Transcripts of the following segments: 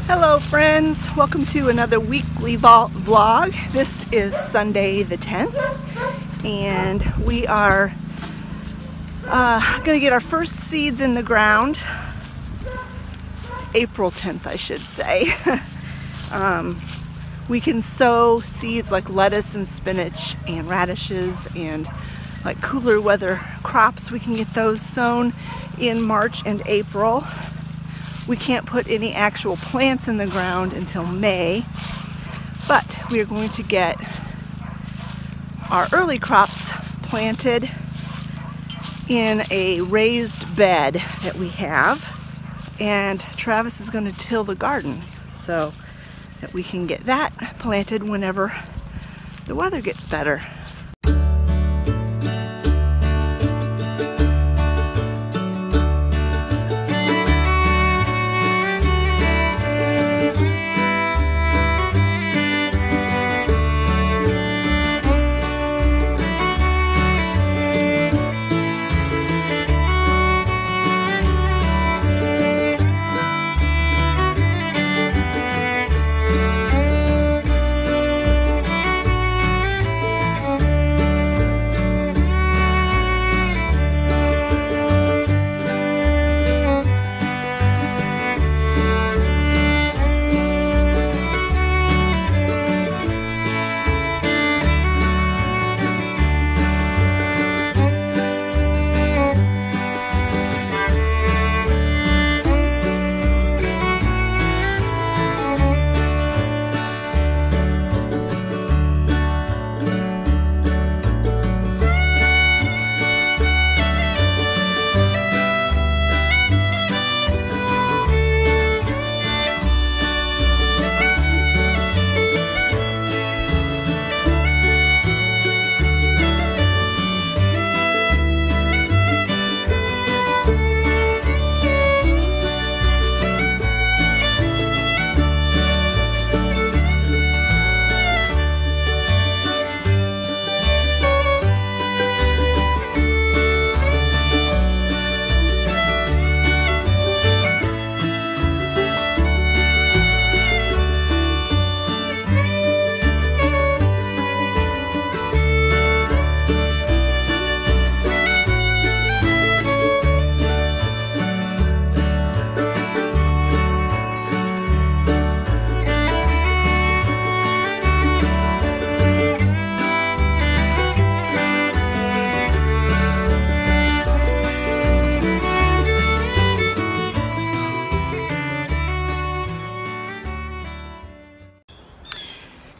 Hello friends, welcome to another weekly vlog. This is Sunday the 10th and we are going to get our first seeds in the ground. April 10th I should say. We can sow seeds like lettuce and spinach and radishes and like cooler weather crops. We can get those sown in March and April. We can't put any actual plants in the ground until May, but we are going to get our early crops planted in a raised bed that we have, and Travis is going to till the garden so that we can get that planted whenever the weather gets better.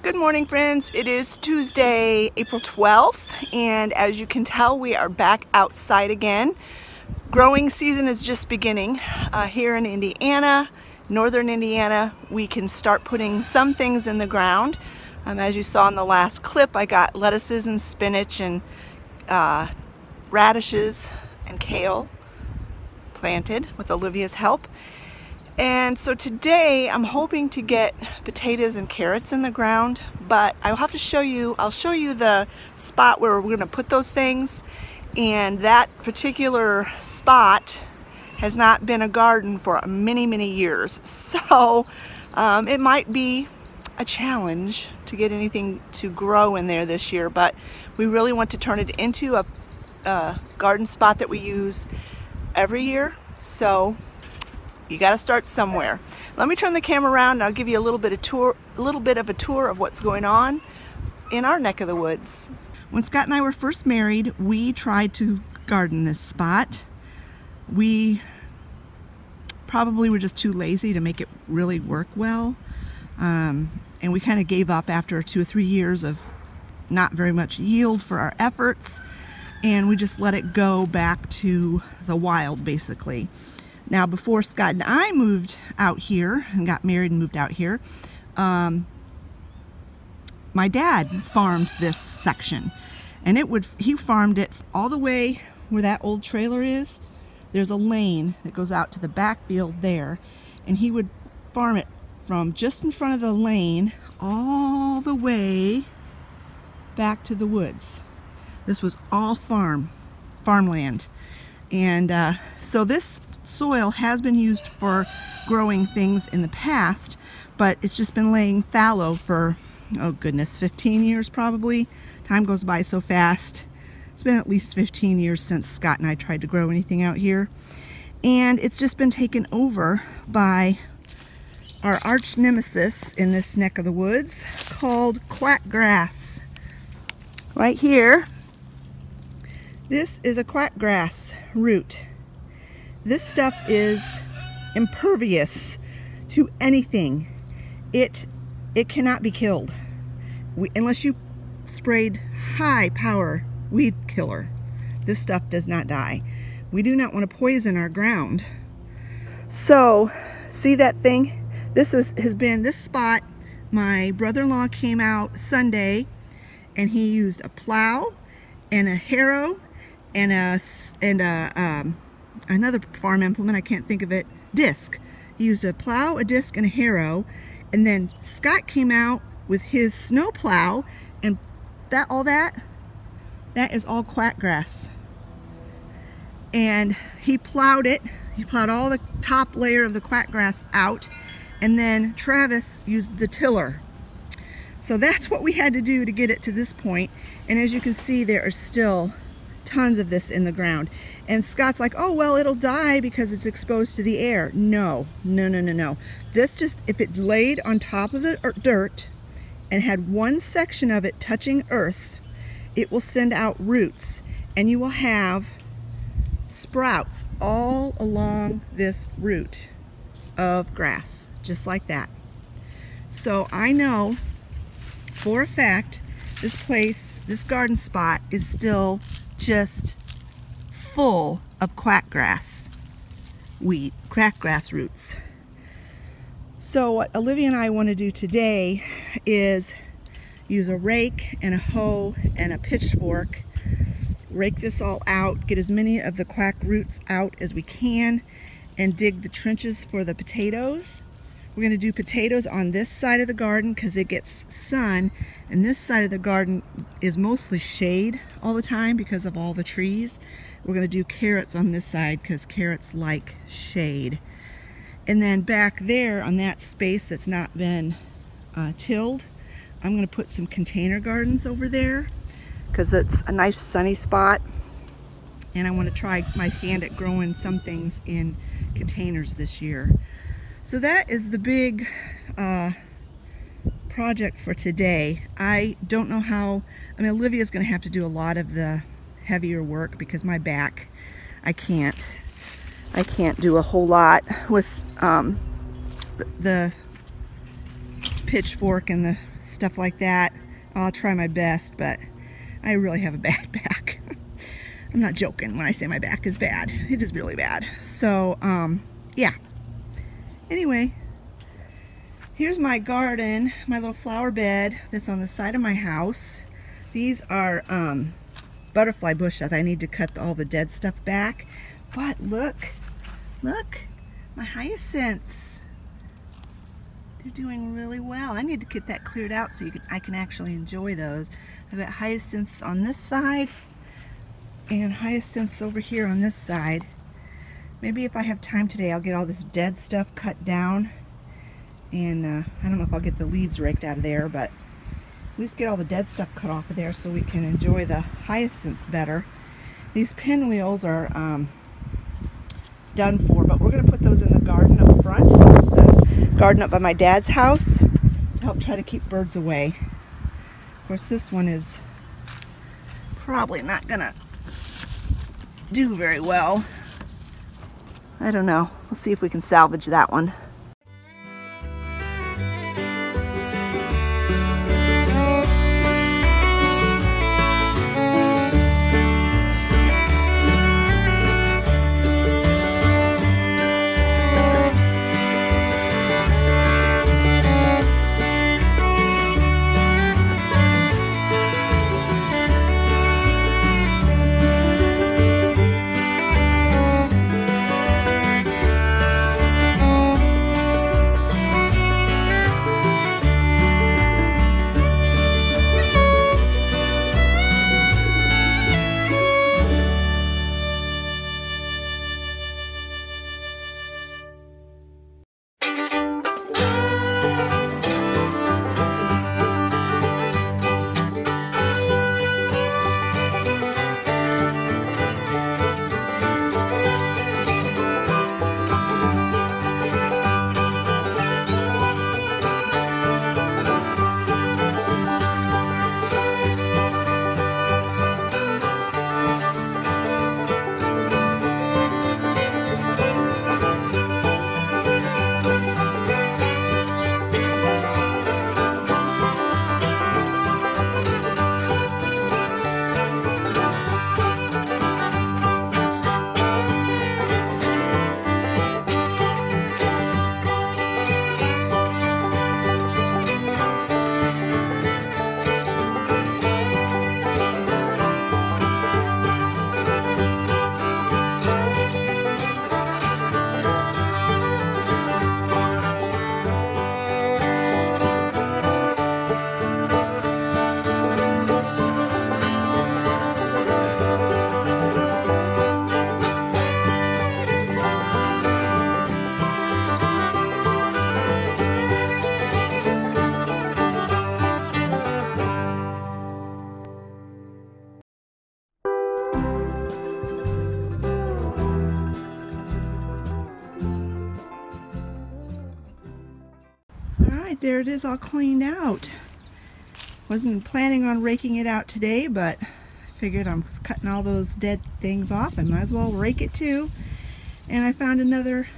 Good morning friends, it is Tuesday, April 12th, and as you can tell we are back outside again. Growing season is just beginning. Here in Indiana, northern Indiana, we can start putting some things in the ground. As you saw in the last clip, I got lettuces and spinach and radishes and kale planted with Olivia's help. And so today I'm hoping to get potatoes and carrots in the ground, but I'll have to show you, I'll show you the spot where we're going to put those things, and that particular spot has not been a garden for many years, so it might be a challenge to get anything to grow in there this year, but we really want to turn it into a garden spot that we use every year, so you got to start somewhere. Let me turn the camera around and I'll give you a little bit of a tour of what's going on in our neck of the woods. When Scott and I were first married, we tried to garden this spot. We probably were just too lazy to make it really work well. And we kind of gave up after 2 or 3 years of not very much yield for our efforts. And we just let it go back to the wild basically. Now, before Scott and I moved out here and got married and moved out here, my dad farmed this section, and he farmed it all the way where that old trailer is. There's a lane that goes out to the backfield there, and he would farm it from just in front of the lane all the way back to the woods. This was all farmland. And so this soil has been used for growing things in the past, but it's just been laying fallow for, oh goodness, 15 years probably. Time goes by so fast. It's been at least 15 years since Scott and I tried to grow anything out here. And it's just been taken over by our arch nemesis in this neck of the woods called quackgrass. Right here, this is a quackgrass root. This stuff is impervious to anything. It cannot be killed unless you sprayed high power weed killer. This stuff does not die. We do not want to poison our ground. So, see that thing? This has been this spot. My brother-in-law came out Sunday and he used a plow and a harrow and another farm implement, I can't think of it, disc. He used a plow, a disc, and a harrow, and then Scott came out with his snow plow, and that is all quackgrass. And he plowed it. He plowed all the top layer of the quackgrass out, and then Travis used the tiller. So that's what we had to do to get it to this point. And as you can see, there are still tons of this in the ground. And Scott's like, oh, well, it'll die because it's exposed to the air. No, no, no, no, no. This just, if it laid on top of the dirt and had one section of it touching earth, it will send out roots, and you will have sprouts all along this root of grass, just like that. So I know for a fact this place, this garden spot, is still just full of quackgrass roots. So what Olivia and I want to do today is use a rake and a hoe and a pitchfork, rake this all out, get as many of the quack roots out as we can, and dig the trenches for the potatoes. We're going to do potatoes on this side of the garden because it gets sun, and this side of the garden is mostly shade all the time because of all the trees. We're going to do carrots on this side because carrots like shade. And then back there on that space that's not been tilled, I'm going to put some container gardens over there because it's a nice sunny spot, and I want to try my hand at growing some things in containers this year. So that is the big project for today. I don't know how, I mean, Olivia's going to have to do a lot of the heavier work because my back, I can't do a whole lot with the pitchfork and the stuff like that. I'll try my best, but I really have a bad back. I'm not joking when I say my back is bad. It is really bad. So, yeah. Anyway, here's my garden, my little flower bed that's on the side of my house. These are butterfly bushes. I need to cut all the dead stuff back. But look, my hyacinths. They're doing really well. I need to get that cleared out so I can actually enjoy those. I've got hyacinths on this side and hyacinths over here on this side. Maybe if I have time today, I'll get all this dead stuff cut down, and I don't know if I'll get the leaves raked out of there, but at least get all the dead stuff cut off of there so we can enjoy the hyacinths better. These pinwheels are done for, but we're going to put those in the garden up front, the garden up by my dad's house, to help try to keep birds away. Of course, this one is probably not going to do very well. I don't know. We'll see if we can salvage that one. there it is, all cleaned out. Wasn't planning on raking it out today, but I figured I was cutting all those dead things off. I might as well rake it too. And I found another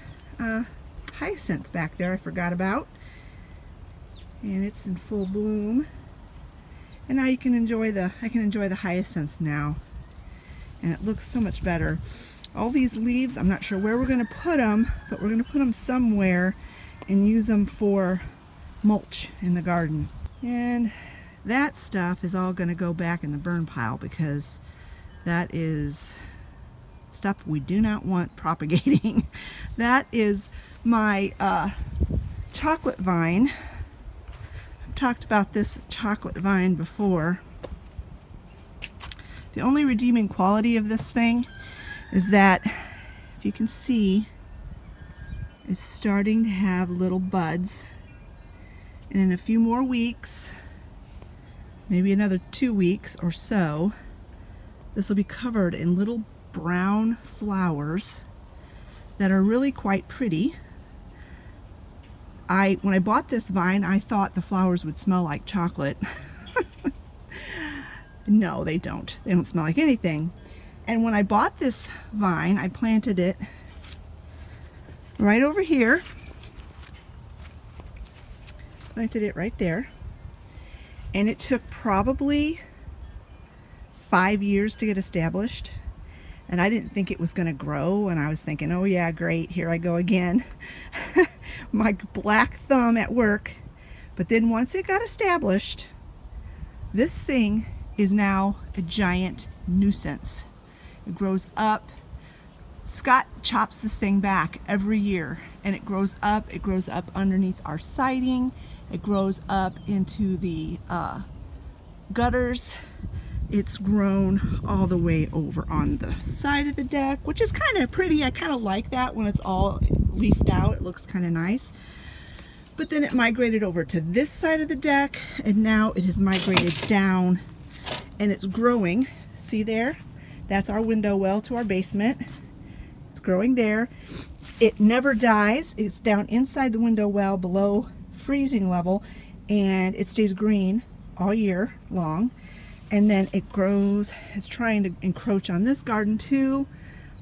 hyacinth back there I forgot about. And it's in full bloom. And now you can enjoy I can enjoy the hyacinths now. And it looks so much better. All these leaves, I'm not sure where we're going to put them, but we're going to put them somewhere and use them for mulch in the garden. And that stuff is all going to go back in the burn pile because that is stuff we do not want propagating. That is my chocolate vine. I've talked about this chocolate vine before. The only redeeming quality of this thing is that, if you can see, it's starting to have little buds. And in a few more weeks, maybe another 2 weeks or so, this will be covered in little brown flowers that are really quite pretty. When I bought this vine, I thought the flowers would smell like chocolate. No, they don't. They don't smell like anything. And when I bought this vine, I planted it right over here. Planted it right there. And it took probably 5 years to get established. And I didn't think it was going to grow. And I was thinking, oh yeah, great, here I go again. My black thumb at work. But then once it got established, this thing is now a giant nuisance. It grows up. Scott chops this thing back every year, and it grows up underneath our siding. It grows up into the gutters. It's grown all the way over on the side of the deck, which is kind of pretty. I kind of like that when it's all leafed out. It looks kind of nice. But then it migrated over to this side of the deck, and now it has migrated down, and it's growing. See there? That's our window well to our basement. It's growing there. It never dies. It's down inside the window well below freezing level, and it stays green all year long. And then it grows. It's trying to encroach on this garden too.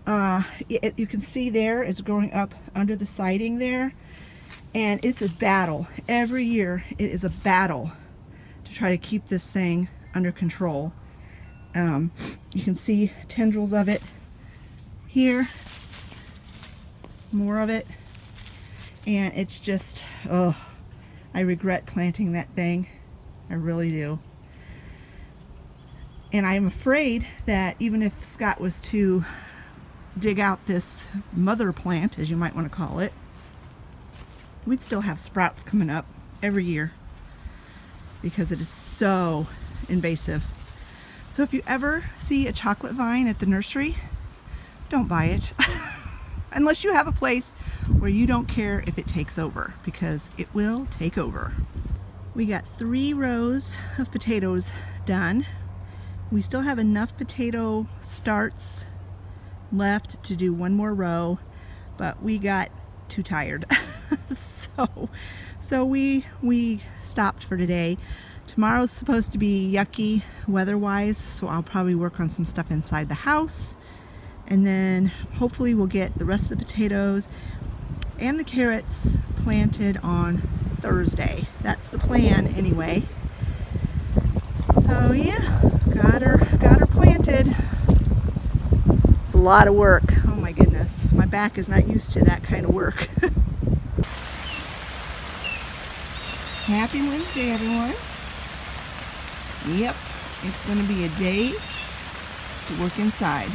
You can see there it's growing up under the siding there, and it's a battle. Every year it is a battle to try to keep this thing under control. You can see tendrils of it here, more of it, and it's just, oh, I regret planting that thing. I really do. And I'm afraid that even if Scott was to dig out this mother plant, as you might want to call it, we'd still have sprouts coming up every year because it is so invasive. So if you ever see a chocolate vine at the nursery, don't buy it. Unless you have a place where you don't care if it takes over, because it will take over. We got 3 rows of potatoes done. We still have enough potato starts left to do 1 more row, but we got too tired. so we stopped for today. Tomorrow's supposed to be yucky weather-wise, so I'll probably work on some stuff inside the house. And then hopefully we'll get the rest of the potatoes and the carrots planted on Thursday. That's the plan anyway. Oh yeah, got her planted. It's a lot of work. Oh my goodness, my back is not used to that kind of work. Happy Wednesday, everyone. Yep, it's going to be a day to work inside.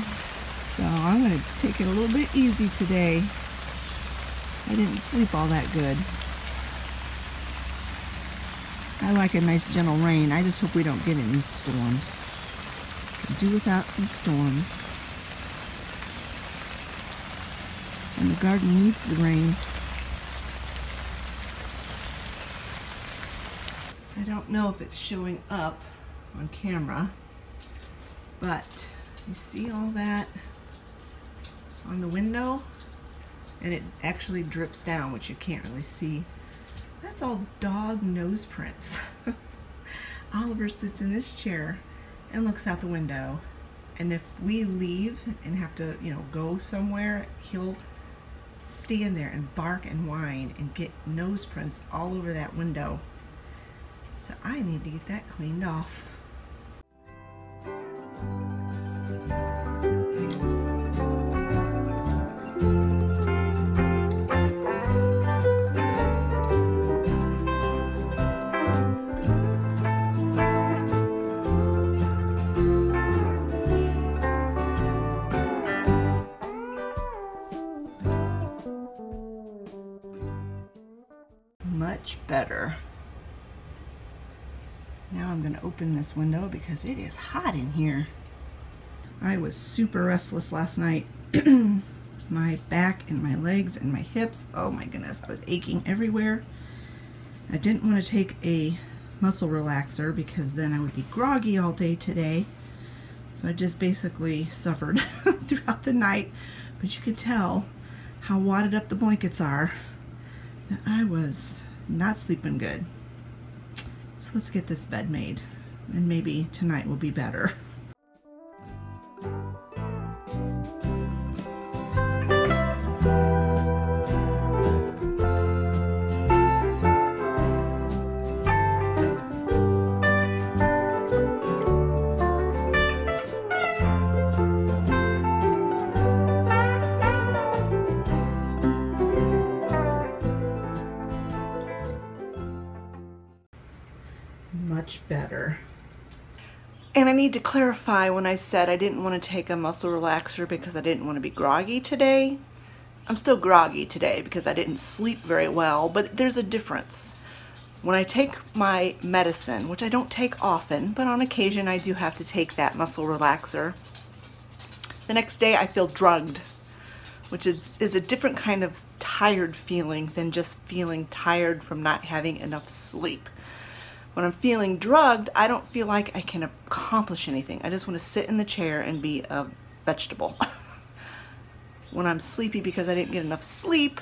So I'm going to take it a little bit easy today. I didn't sleep all that good. I like a nice gentle rain. I just hope we don't get any storms. Could do without some storms. And the garden needs the rain. I don't know if it's showing up on camera, but you see all that on the window, and it actually drips down, which you can't really see That's all dog nose prints. Oliver sits in this chair and looks out the window. And if we leave and have to, go somewhere, he'll stand there and bark and whine and get nose prints all over that window. So I need to get that cleaned off. Much better. Now I'm going to open this window because it is hot in here. I was super restless last night. My back and my legs and my hips, oh my goodness, I was aching everywhere. I didn't want to take a muscle relaxer because then I would be groggy all day today. So I just basically suffered throughout the night. But you can tell how wadded up the blankets are that I was not sleeping good. So let's get this bed made, and maybe tonight will be better. Much better. And I need to clarify, when I said I didn't want to take a muscle relaxer because I didn't want to be groggy today, I'm still groggy today because I didn't sleep very well, but there's a difference. When I take my medicine, which I don't take often, but on occasion I do have to take that muscle relaxer, the next day I feel drugged, which is a different kind of tired feeling than just feeling tired from not having enough sleep. When I'm feeling drugged, I don't feel like I can accomplish anything. I just want to sit in the chair and be a vegetable. When I'm sleepy because I didn't get enough sleep,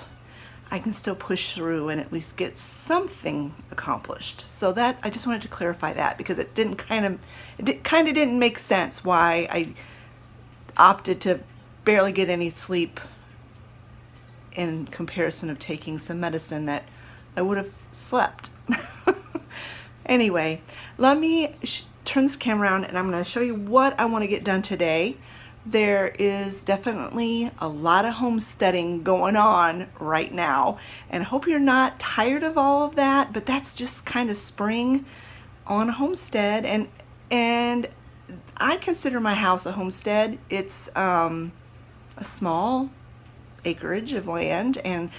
I can still push through and at least get something accomplished. So that, I just wanted to clarify that because it kind of didn't make sense why I opted to barely get any sleep in comparison of taking some medicine that I would have slept. Anyway, let me turn this camera around and I'm going to show you what I want to get done today. There is definitely a lot of homesteading going on right now, and I hope you're not tired of all of that, but that's just kind of spring on a homestead, and I consider my house a homestead. It's a small acreage of land, and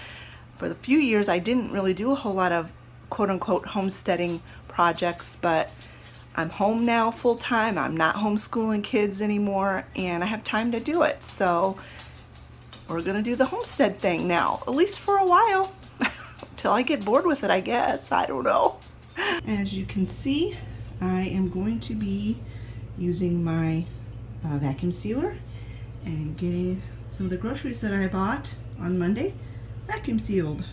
for the few years I didn't really do a whole lot of quote-unquote homesteading projects, but I'm home now full-time. I'm not homeschooling kids anymore, and I have time to do it. So we're gonna do the homestead thing now, at least for a while, till I get bored with it, I guess. I don't know. As you can see, I am going to be using my vacuum sealer and getting some of the groceries that I bought on Monday vacuum sealed.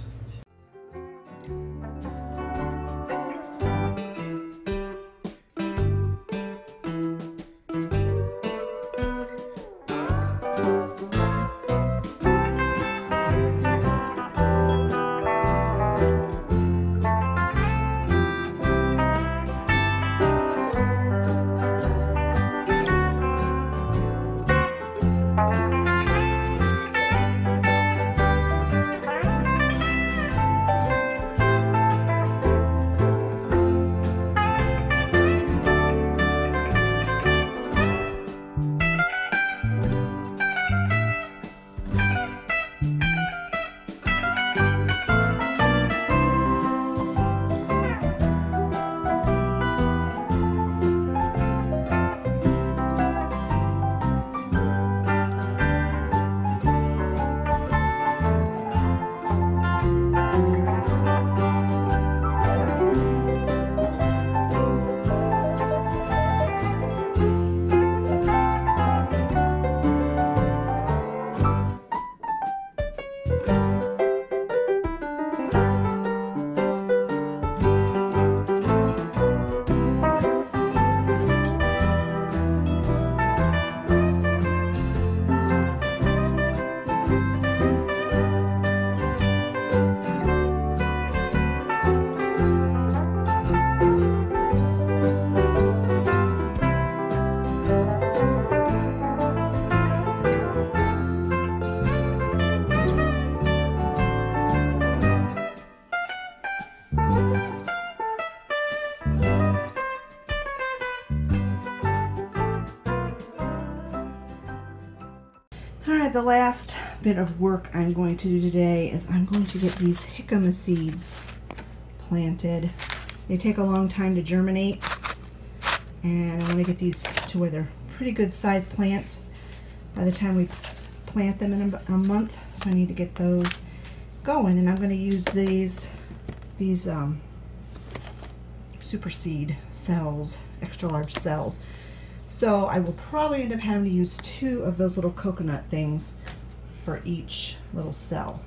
Alright, the last bit of work I'm going to do today is I'm going to get these jicama seeds planted. They take a long time to germinate, and I want to get these to where they're pretty good sized plants by the time we plant them in a month, so I need to get those going. And I'm going to use these super seed cells, extra large cells. So I will probably end up having to use 2 of those little coconut things for each little cell.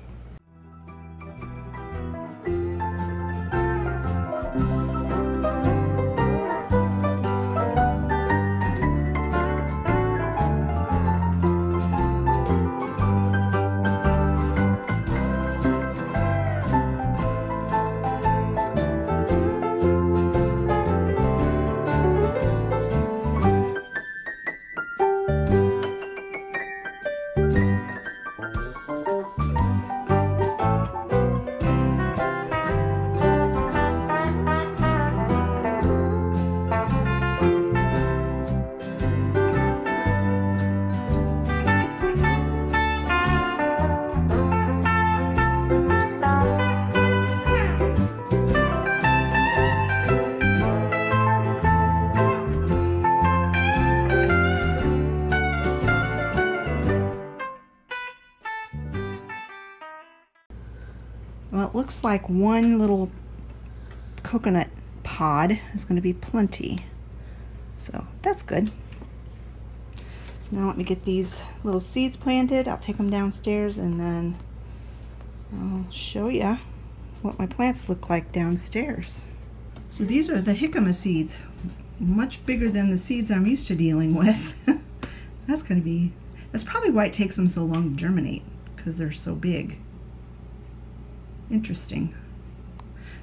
Well, it looks like one little coconut pod is going to be plenty, so that's good. So now let me get these little seeds planted. I'll take them downstairs and then I'll show you what my plants look like downstairs. So these are the jicama seeds, much bigger than the seeds I'm used to dealing with. That's probably why it takes them so long to germinate, because they're so big. Interesting.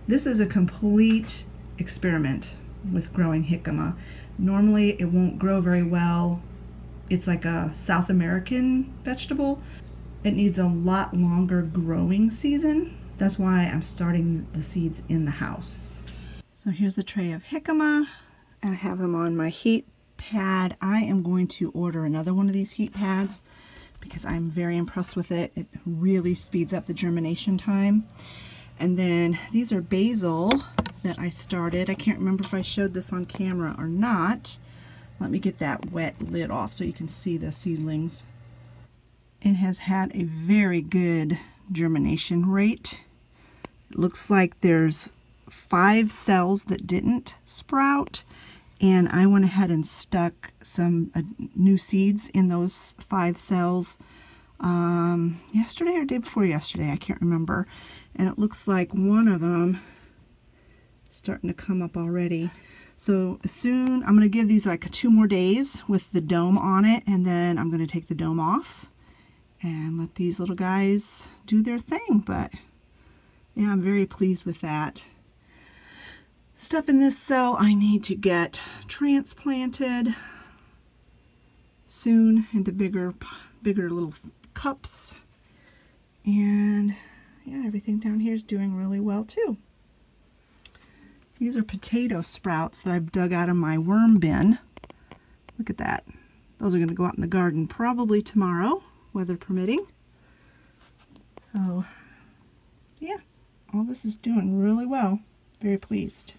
This is a complete experiment with growing jicama. Normally it won't grow very well. It's like a South American vegetable. It needs a lot longer growing season. That's why I'm starting the seeds in the house. So here's the tray of jicama. I have them on my heat pad. I am going to order another one of these heat pads because I'm very impressed with it. It really speeds up the germination time. And then these are basil that I started. I can't remember if I showed this on camera or not. Let me get that wet lid off so you can see the seedlings. It has had a very good germination rate. It looks like there's 5 cells that didn't sprout, and I went ahead and stuck some new seeds in those 5 cells yesterday or day before yesterday, I can't remember. And it looks like one of them is starting to come up already. So soon I'm going to give these like 2 more days with the dome on it, and then I'm going to take the dome off and let these little guys do their thing. But yeah, I'm very pleased with that. Stuff in this cell I need to get transplanted soon into bigger little cups. And yeah, everything down here is doing really well too. These are potato sprouts that I've dug out of my worm bin. Look at that. Those are going to go out in the garden probably tomorrow, weather permitting. Oh, yeah, all this is doing really well. Very pleased.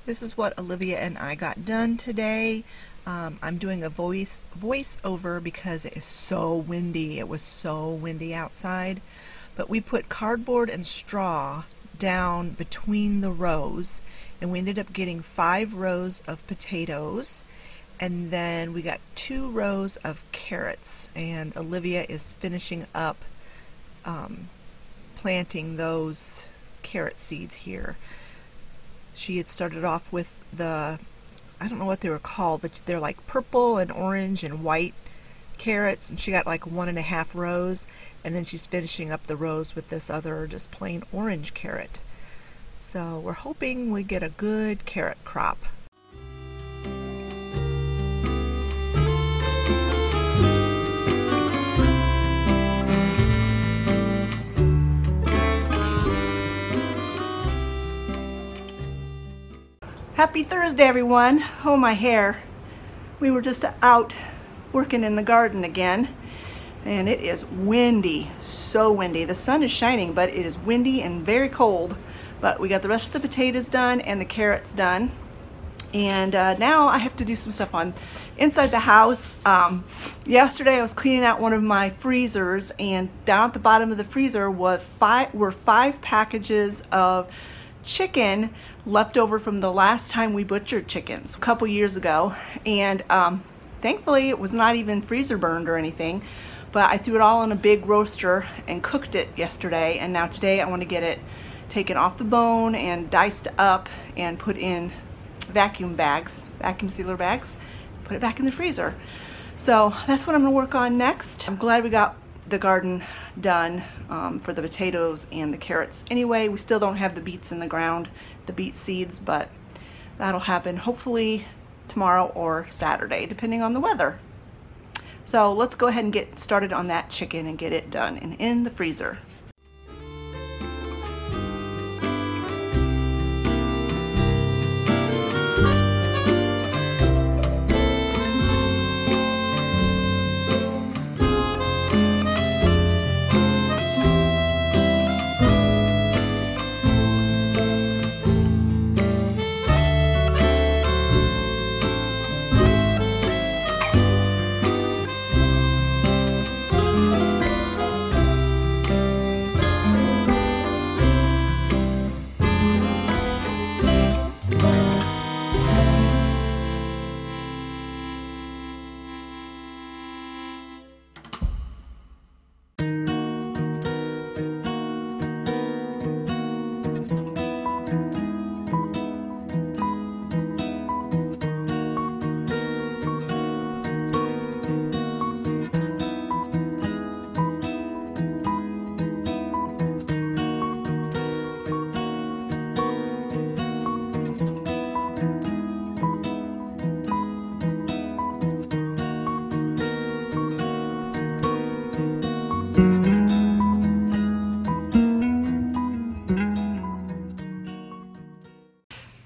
This is what Olivia and I got done today. I'm doing a voice over because it is so windy. It was so windy outside. But we put cardboard and straw down between the rows, and we ended up getting 5 rows of potatoes, and then we got 2 rows of carrots, and Olivia is finishing up planting those carrot seeds here. She had started off with the, I don't know what they were called, but they're like purple and orange and white carrots, and she got like 1.5 rows, and then she's finishing up the rows with this other just plain orange carrot. So we're hoping we get a good carrot crop. Happy Thursday, everyone. Oh, my hair. We were just out working in the garden again, and it is windy, so windy. The sun is shining, but it is windy and very cold. But we got the rest of the potatoes done and the carrots done. And now I have to do some stuff on inside the house. Yesterday I was cleaning out one of my freezers, and down at the bottom of the freezer were 5 packages of chicken left over from the last time we butchered chickens a couple years ago, and thankfully it was not even freezer burned or anything, but I threw it all in a big roaster and cooked it yesterday, and now today I want to get it taken off the bone and diced up and put in vacuum sealer bags, put it back in the freezer. So that's what I'm going to work on next. I'm glad we got the garden done for the potatoes and the carrots. Anyway, we still don't have the beets in the ground, the beet seeds, but that'll happen hopefully tomorrow or Saturday, depending on the weather. So let's go ahead and get started on that chicken and get it done and in the freezer.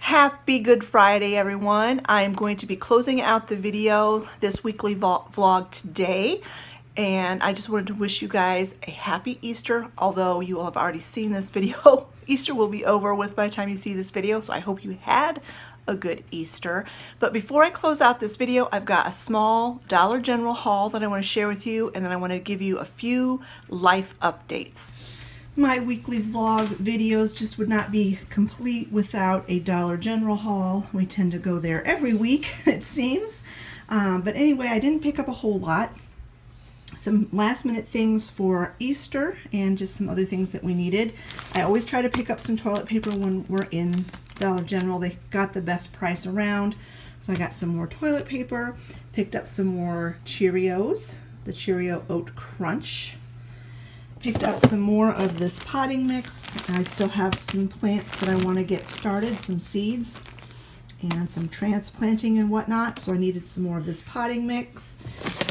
Happy Good Friday, everyone. I am going to be closing out the video, this weekly vlog today, and I just wanted to wish you guys a happy Easter. Although you will have already seen this video, Easter will be over with by the time you see this video, so I hope you had a good Easter. But before I close out this video, I've got a small Dollar General haul that I want to share with you, and then I want to give you a few life updates. My weekly vlog videos just would not be complete without a Dollar General haul. We tend to go there every week, it seems. But anyway, I didn't pick up a whole lot. Some last minute things for Easter and just some other things that we needed. I always try to pick up some toilet paper when we're in Dollar General. They got the best price around. So I got some more toilet paper, picked up some more Cheerios, the Cheerio Oat Crunch. Picked up some more of this potting mix. I still have some plants that I want to get started, some seeds and some transplanting and whatnot, so I needed some more of this potting mix.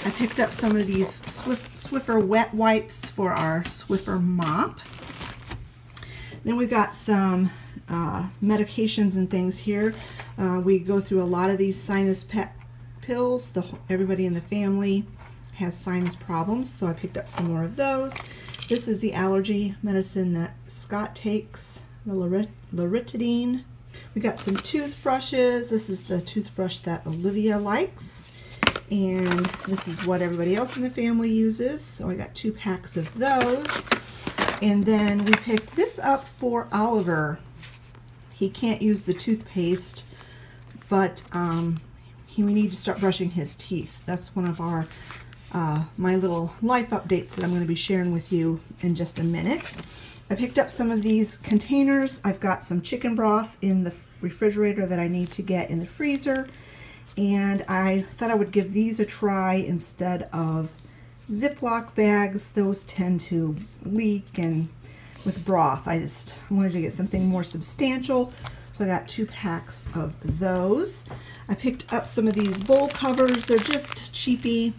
I picked up some of these Swiffer wet wipes for our Swiffer mop. Then we got some medications and things here. We go through a lot of these sinus pills. Everybody in the family has sinus problems, so I picked up some more of those. This is the allergy medicine that Scott takes, the loratadine. We got some toothbrushes. This is the toothbrush that Olivia likes, and this is what everybody else in the family uses. So I got 2 packs of those. And then we picked this up for Oliver. He can't use the toothpaste, but we need to start brushing his teeth. That's one of our my little life updates that I'm going to be sharing with you in just a minute. I picked up some of these containers. I've got some chicken broth in the refrigerator that I need to get in the freezer, and I thought I would give these a try instead of Ziploc bags. Those tend to leak, and with broth I wanted to get something more substantial, so I got 2 packs of those. I picked up some of these bowl covers. They're just cheapy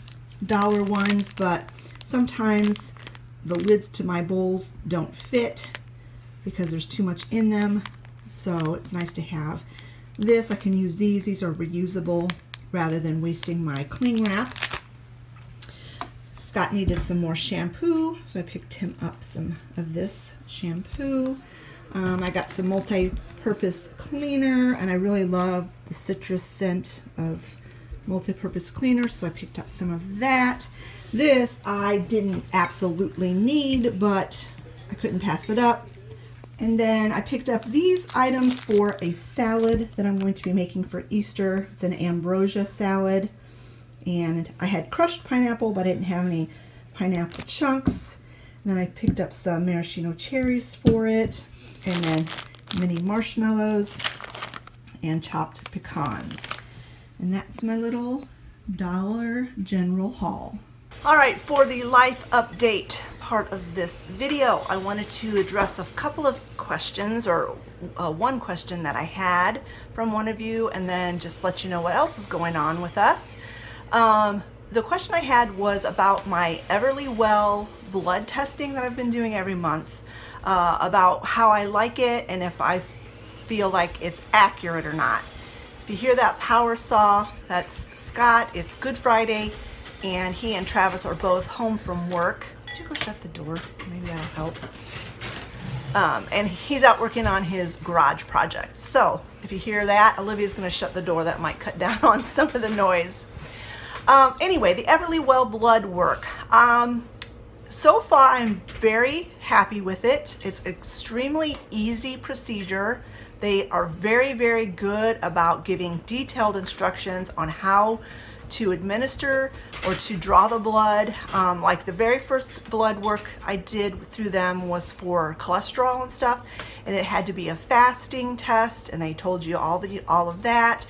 dollar ones, but sometimes the lids to my bowls don't fit because there's too much in them, so it's nice to have this. I can use these. These are reusable rather than wasting my cling wrap. Scott needed some more shampoo, so I picked him up some of this shampoo. I got some multi-purpose cleaner, and I really love the citrus scent of multi-purpose cleaner, so I picked up some of that. This I didn't absolutely need, but I couldn't pass it up. And then I picked up these items for a salad that I'm going to be making for Easter. It's an ambrosia salad, and I had crushed pineapple, but I didn't have any pineapple chunks. And then I picked up some maraschino cherries for it, and then mini marshmallows and chopped pecans. And that's my little Dollar General haul. All right, for the life update part of this video, I wanted to address a couple of questions, or one question that I had from one of you, and then just let you know what else is going on with us. The question I had was about my Everlywell blood testing that I've been doing every month, about how I like it and if I feel like it's accurate or not. If you hear that power saw, that's Scott. It's Good Friday, and he and Travis are both home from work. Did you go shut the door? Maybe that'll help. And he's out working on his garage project. So if you hear that, Olivia's going to shut the door. That might cut down on some of the noise. Anyway, the Everlywell blood work. So far, I'm very happy with it. It's an extremely easy procedure. They are very, very good about giving detailed instructions on how to administer or to draw the blood. Like the very first blood work I did through them was for cholesterol and stuff, and it had to be a fasting test, and they told you all of that.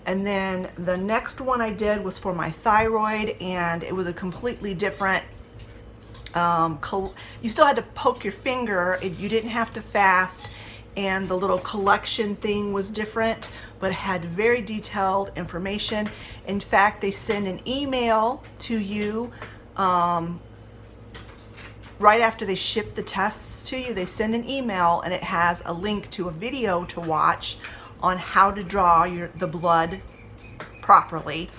And then the next one I did was for my thyroid, and it was a completely different, you still had to poke your finger, you didn't have to fast, and the little collection thing was different, but had very detailed information. In fact, they send an email to you right after they ship the tests to you. They send an email, and it has a link to a video to watch on how to draw the blood properly,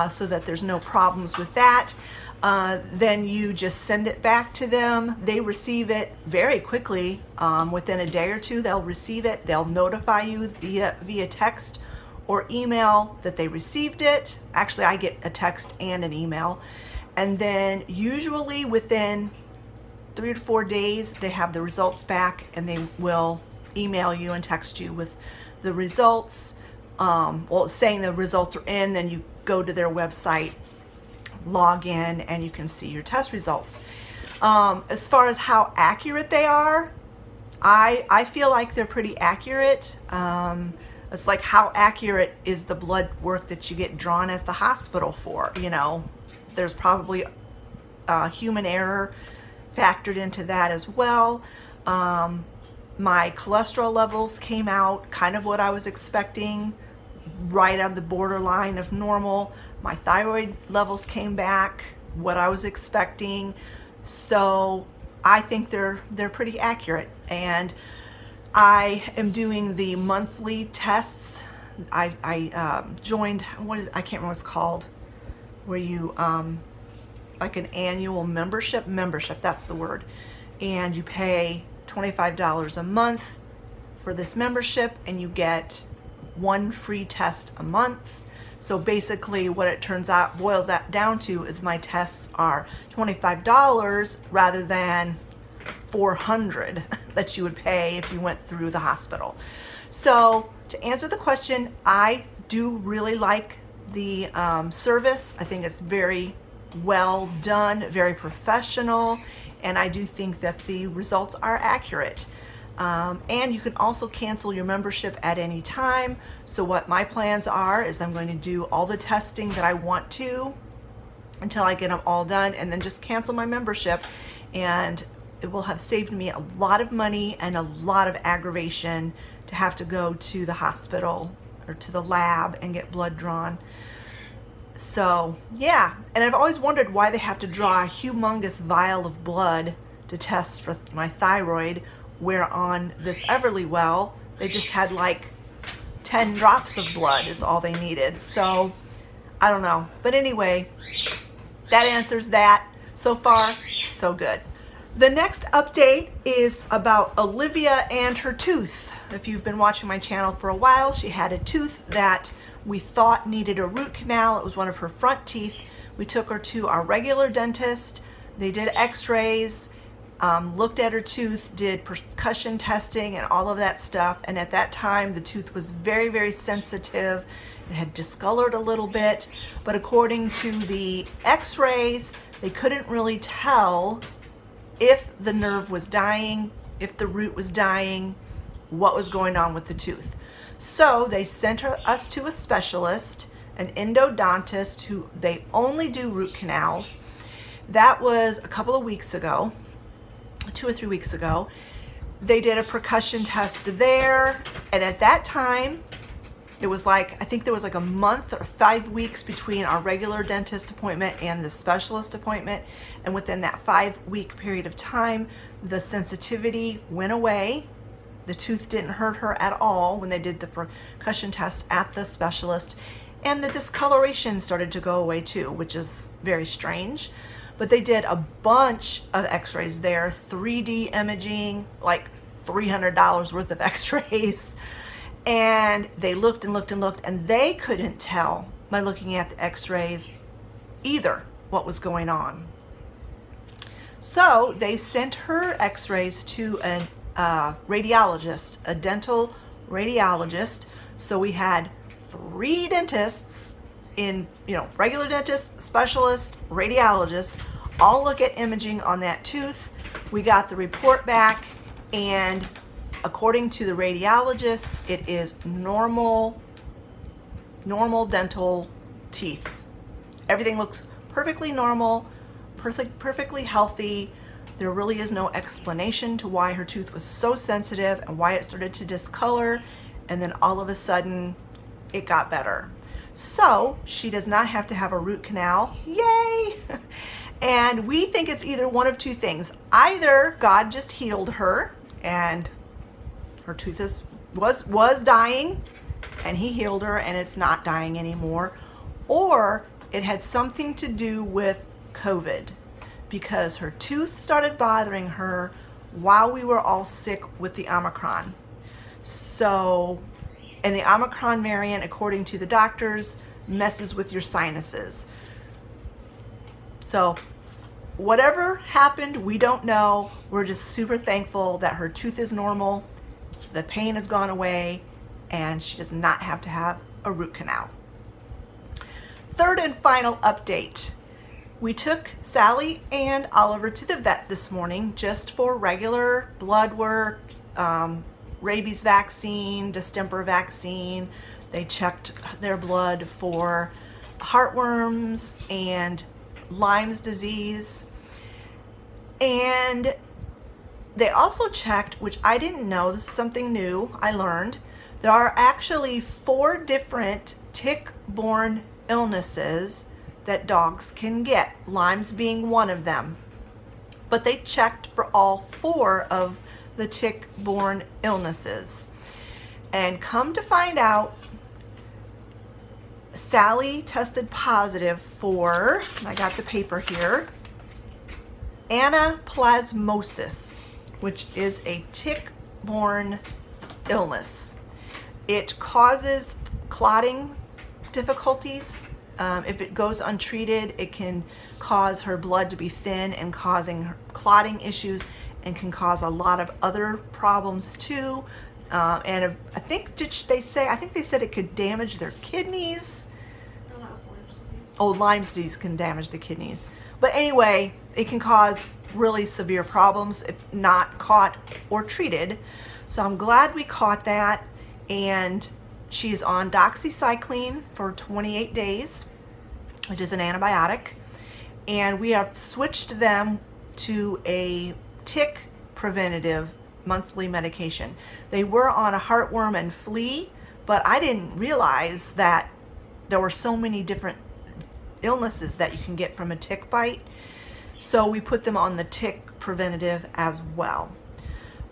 so that there's no problems with that. Then you just send it back to them. They receive it very quickly. Within a day or two, they'll receive it. They'll notify you via text or email that they received it. Actually, I get a text and an email. And then usually within 3 to 4 days, they have the results back, and they will email you and text you with the results. Well, saying the results are in, then you go to their website, log in, and you can see your test results. As far as how accurate they are, I feel like they're pretty accurate. It's like, how accurate is the blood work that you get drawn at the hospital for? You know, there's probably human error factored into that as well. My cholesterol levels came out kind of what I was expecting, right on the borderline of normal. My thyroid levels came back what I was expecting. So I think they're pretty accurate, and I am doing the monthly tests. I joined, I can't remember what it's called, where you like an annual membership, that's the word, and you pay $25 a month for this membership, and you get 1 free test a month. So basically what it boils that down to is my tests are $25 rather than $400 that you would pay if you went through the hospital. So to answer the question, I do really like the service. I think it's very well done, very professional, and I do think that the results are accurate. And you can also cancel your membership at any time. So what my plans are is I'm going to do all the testing that I want to until I get them all done, and then just cancel my membership, and it will have saved me a lot of money and a lot of aggravation to have to go to the hospital or to the lab and get blood drawn. So yeah, and I've always wondered why they have to draw a humongous vial of blood to test for my thyroid, where on this Everlywell they just had like 10 drops of blood is all they needed. So I don't know, but anyway, that answers that. So far, so good. The next update is about Olivia and her tooth. If you've been watching my channel for a while, she had a tooth that we thought needed a root canal. It was one of her front teeth. We took her to our regular dentist. They did x-rays, looked at her tooth, did percussion testing and all of that stuff. And at that time, the tooth was very, very sensitive. It had discolored a little bit, but according to the x-rays, they couldn't really tell if the nerve was dying, if the root was dying, what was going on with the tooth. So they sent us to a specialist, an endodontist, who they only do root canals. That was a couple of weeks ago, 2 or 3 weeks ago. They did a percussion test there, and at that time, it was like, I think there was like a month or 5 weeks between our regular dentist appointment and the specialist appointment. And within that 5-week period of time, the sensitivity went away. The tooth didn't hurt her at all when they did the percussion test at the specialist. And the discoloration started to go away too, which is very strange. But they did a bunch of x-rays there, 3D imaging, like $300 worth of x-rays. And they looked and looked and looked, and they couldn't tell by looking at the x-rays either what was going on. So they sent her x-rays to a radiologist, a dental radiologist. So we had 3 dentists in, regular dentist, specialist, radiologist, all look at imaging on that tooth. We got the report back, and according to the radiologist, it is normal dental teeth. Everything looks perfectly normal, perfectly healthy. There really is no explanation to why her tooth was so sensitive and why it started to discolor, and then all of a sudden it got better. So she does not have to have a root canal. Yay! And we think it's either one of 2 things. Either God just healed her and her tooth was dying and he healed her and it's not dying anymore, or it had something to do with COVID, because her tooth started bothering her while we were all sick with the Omicron. So, and the Omicron variant, according to the doctors, messes with your sinuses. So whatever happened, we don't know. We're just super thankful that her tooth is normal, the pain has gone away, and she does not have to have a root canal. Third and final update. We took Sally and Oliver to the vet this morning just for regular blood work, rabies vaccine, distemper vaccine. They checked their blood for heartworms and Lyme's disease. And they also checked, which I didn't know, this is something new I learned, there are actually 4 different tick-borne illnesses that dogs can get, Lyme's being one of them. But they checked for all 4 of the tick-borne illnesses. And come to find out, Sally tested positive for, and I got the paper here, anaplasmosis, which is a tick-borne illness. It causes clotting difficulties. If it goes untreated, it can cause her blood to be thin and causing clotting issues, and can cause a lot of other problems too. And I think they said it could damage their kidneys. No, that was Lyme's disease. Oh, Lyme's disease can damage the kidneys. But anyway, it can cause really severe problems if not caught or treated. So I'm glad we caught that, and she's on doxycycline for 28 days, which is an antibiotic, and we have switched them to a tick preventative monthly medication. They were on a heartworm and flea, but I didn't realize that there were so many different illnesses that you can get from a tick bite. So we put them on the tick preventative as well.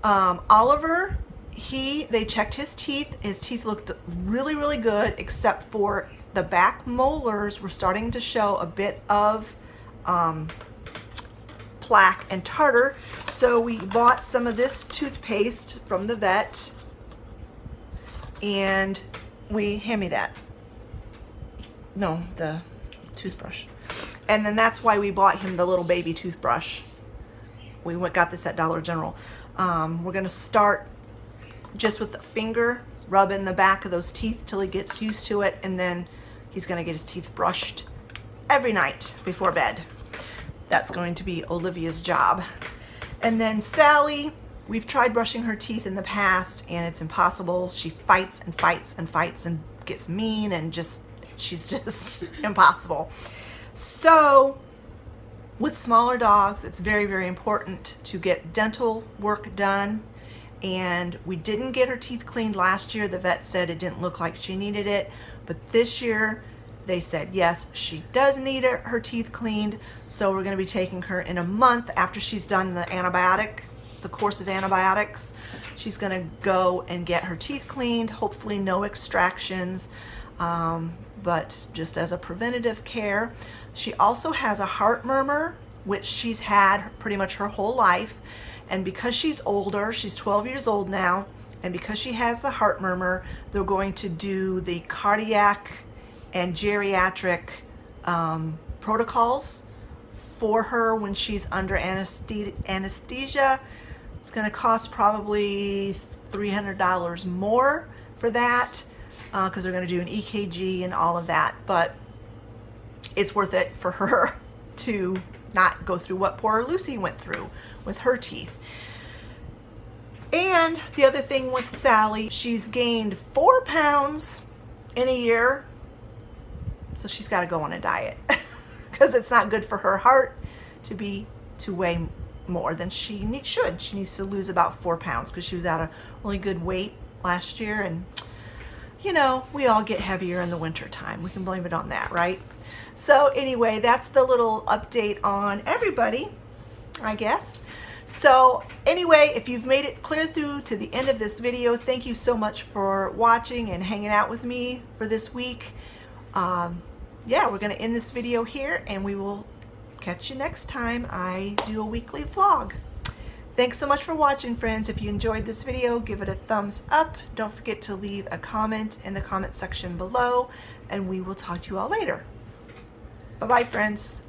Oliver, they checked his teeth. His teeth looked really, really good, except for the back molars were starting to show a bit of plaque and tartar. So we bought some of this toothpaste from the vet, and hand me that. No, the toothbrush. And then that's why we bought him the little baby toothbrush. We got this at Dollar General. We're gonna start just with the finger, rubbing the back of those teeth till he gets used to it, and then he's gonna get his teeth brushed every night before bed. That's going to be Olivia's job. And then Sally, we've tried brushing her teeth in the past, and it's impossible. She fights and fights and fights and gets mean, and she's just impossible. So with smaller dogs, it's very, very important to get dental work done. And we didn't get her teeth cleaned last year. The vet said it didn't look like she needed it, but this year they said yes, she does need her teeth cleaned. So we're going to be taking her in a month after she's done the course of antibiotics. She's going to go and get her teeth cleaned, hopefully no extractions, but just as a preventative care. She also has a heart murmur, which she's had pretty much her whole life. And because she's older, she's 12 years old now, and because she has the heart murmur, they're going to do the cardiac and geriatric protocols for her when she's under anesthesia. It's going to cost probably $300 more for that, because they're going to do an EKG and all of that, but it's worth it for her to not go through what poor Lucy went through with her teeth. And the other thing with Sally, she's gained 4 pounds in a year, so she's got to go on a diet because it's not good for her heart to weigh more than she should. She needs to lose about 4 pounds because she was at a really good weight last year, and you know, we all get heavier in the winter time. We can blame it on that, right? So anyway, that's the little update on everybody, I guess. So anyway, if you've made it clear through to the end of this video, thank you so much for watching and hanging out with me for this week. Yeah, we're going to end this video here, and we will catch you next time I do a weekly vlog. Thanks so much for watching, friends. If you enjoyed this video, give it a thumbs up. Don't forget to leave a comment in the comment section below, and we will talk to you all later. Bye-bye, friends.